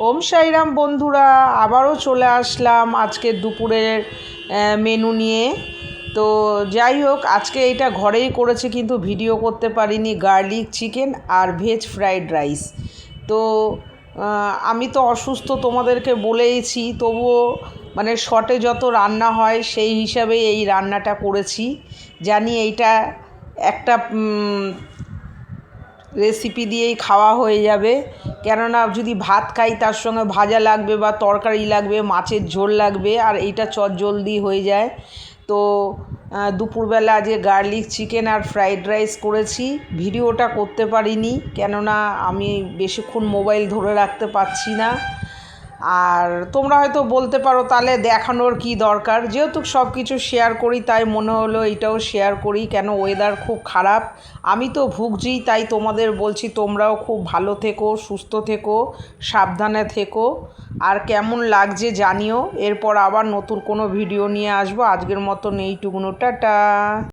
ওম সাইরাম বন্ধুরা, আবারও চলে আসলাম আজকে দুপুরের মেনু নিয়ে। তো যাই হোক, আজকে এটা ঘরেই করেছি কিন্তু ভিডিও করতে পারিনি। গার্লিক চিকেন আর ভেজ ফ্রাইড রাইস। তো আমি তো অসুস্থ, তোমাদেরকে বলেইছি, তবুও মানে শর্টে যত রান্না হয় সেই হিসাবে এই রান্নাটা করেছি। জানি এইটা একটা রেসিপি দিয়েই খাওয়া হয়ে যাবে, কেননা যদি ভাত খাই তার সঙ্গে ভাজা লাগবে বা তরকারি লাগবে, মাছের ঝোল লাগবে, আর এইটা চটজলদি হয়ে যায়। তো দুপুরবেলা যে গার্লিক চিকেন আর ফ্রাইড রাইস করেছি, ভিডিওটা করতে পারিনি কেননা আমি বেশিক্ষণ মোবাইল ধরে রাখতে পারছি না। আর তোমরা হয়তো বলতে পারো তাহলে দেখানোর কি দরকার, যেহেতু সব কিছু শেয়ার করি তাই মনে হলো এটাও শেয়ার করি। কেন, ওয়েদার খুব খারাপ, আমি তো ভুগছি, তাই তোমাদের বলছি তোমরাও খুব ভালো থেকো, সুস্থ থেকো, সাবধানে থেকো। আর কেমন লাগছে জানিও। এরপর আবার নতুন কোনো ভিডিও নিয়ে আসবো। আজকের মতন এইটুকুনো, টাটা।